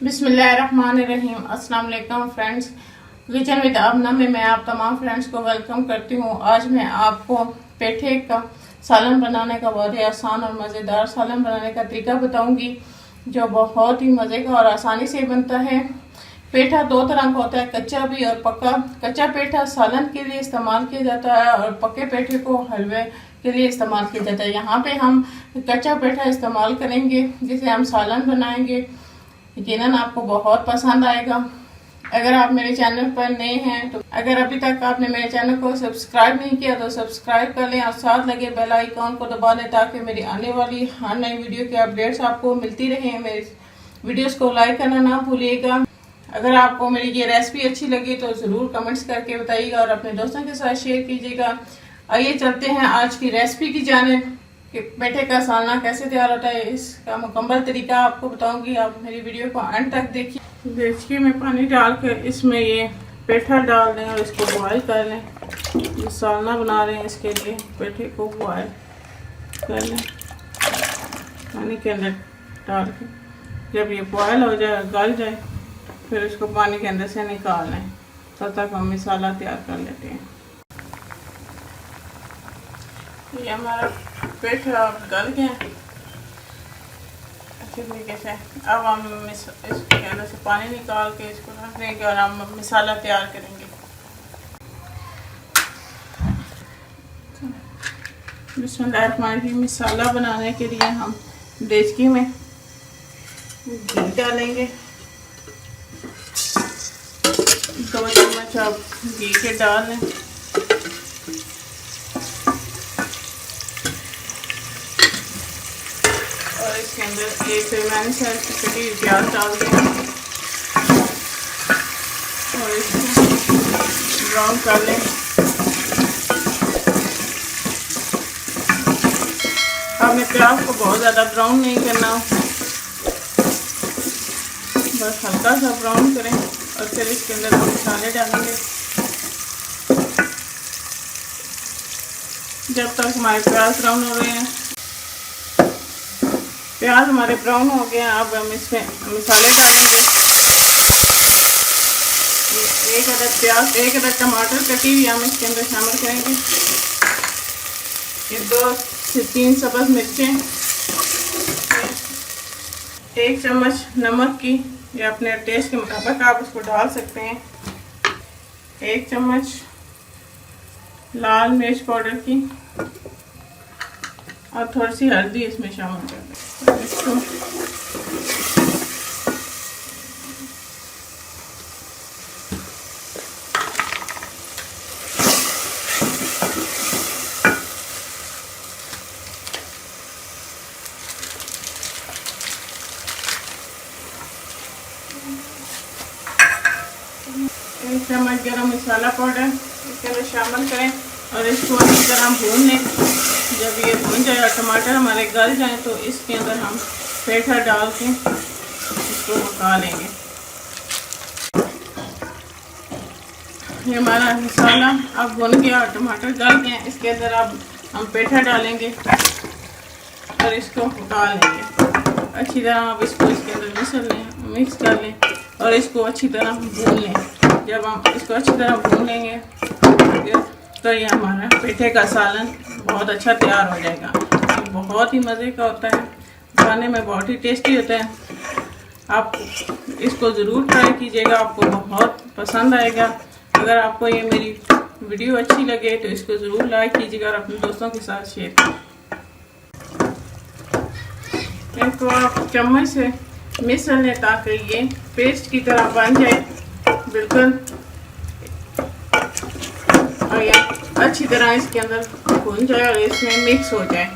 बिस्मिल्लाहिर्रहमानिर्रहीम। अस्सलाम वालेकुम फ्रेंड्स, किचन विद अबना में मैं आप तमाम फ्रेंड्स को वेलकम करती हूँ। आज मैं आपको पेठे का सालन बनाने का बहुत ही आसान और मज़ेदार सालन बनाने का तरीका बताऊंगी, जो बहुत ही मज़े का और आसानी से बनता है। पेठा दो तरह का होता है, कच्चा भी और पक्का। कच्चा पेठा सालन के लिए इस्तेमाल किया जाता है और पक्के पेठे को हलवे के लिए इस्तेमाल किया जाता है। यहाँ पे हम कच्चा पेठा इस्तेमाल करेंगे जिसे हम सालन बनाएंगे। यकीनन आपको बहुत पसंद आएगा। अगर आप मेरे चैनल पर नए हैं तो अगर अभी तक आपने मेरे चैनल को सब्सक्राइब नहीं किया तो सब्सक्राइब कर लें और साथ लगे बेल आइकॉन को दबा लें ताकि मेरी आने वाली हर नई वीडियो की अपडेट्स आपको मिलती रहें। मेरे वीडियोस को लाइक करना ना भूलिएगा। अगर आपको मेरी ये रेसिपी अच्छी लगी तो ज़रूर कमेंट्स करके बताइएगा और अपने दोस्तों के साथ शेयर कीजिएगा। आइए चलते हैं आज की रेसिपी की जानिब कि पेठे का सालना कैसे तैयार होता है। इसका मुकम्मल तरीका आपको बताऊंगी, आप मेरी वीडियो को अंत तक देखिए। देखिए मैं पानी डालकर इसमें ये पेठा डाल दें और इसको बॉयल कर लें। ये सालना बना रहे हैं, इसके लिए पेठे को बॉयल कर लें पानी के अंदर डाल के। जब ये बॉयल हो जाए, गल जाए, फिर इसको पानी के अंदर से निकाल लें। तब तक हम मसाला तैयार कर लेते हैं। ये हमारा पेठा गल गया अच्छे तरीके से। अब हम इसके अंदर से पानी निकाल के इसको रख देंगे और हम मसाला तैयार करेंगे। बिस्मिल्लाहिर्रहमानिर्रहीम। मसाला बनाने के लिए हम देचकी में घी डालेंगे। 2 चम्मच आप घी के डाल लें। और इसके अंदर एक मैंने साइज की कटी हुई प्याज डाल दें और इसको ब्राउन कर लें। आपने प्याज को बहुत ज़्यादा ब्राउन नहीं करना, बस हल्का सा ब्राउन करें और फिर इसके अंदर हम मसाले डालेंगे। जब तक हमारे प्याज ब्राउन हो रहे हैं, प्याज हमारे ब्राउन हो गए हैं, अब हम इसमें मसाले डालेंगे। एक अदद प्याज, एक अदद टमाटर कटी हुई हम इसके अंदर शामिल करेंगे। ये 2 से 3 सब्ज़ मिर्चें, 1 चम्मच नमक की, या अपने टेस्ट के मुताबिक आप उसको डाल सकते हैं। 1 चम्मच लाल मिर्च पाउडर की और थोड़ी सी हल्दी इसमें शामिल कर दें। इसको एक चम्मच गरम मसाला पाउडर इसके अंदर शामिल करें और इसको अच्छी तरह भून लें। जब ये भून जाए और टमाटर हमारे गल जाए तो इसके अंदर हम पेठा डाल के इसको पका लेंगे। ये हमारा मसाला अब भुन गया और टमाटर गल गए। इसके अंदर अब हम पेठा डालेंगे और इसको पका लेंगे अच्छी तरह। अब इसको इसके अंदर मिक्स कर लें और इसको अच्छी तरह भून लें। जब हम इसको अच्छी तरह भून लेंगे तो ये हमारा पेठे का सालन बहुत अच्छा तैयार हो जाएगा। ये बहुत ही मज़े का होता है, खाने में बहुत ही टेस्टी होता है। आप इसको ज़रूर ट्राई कीजिएगा, आपको बहुत पसंद आएगा। अगर आपको ये मेरी वीडियो अच्छी लगे तो इसको ज़रूर लाइक कीजिएगा और अपने दोस्तों के साथ शेयर कीजिए। इसको आप चम्मच से मिक्स कर लें ताकि ये पेस्ट की तरह बन जाए बिल्कुल, और ये अच्छी तरह इसके अंदर भून जाए और इसमें मिक्स हो जाए।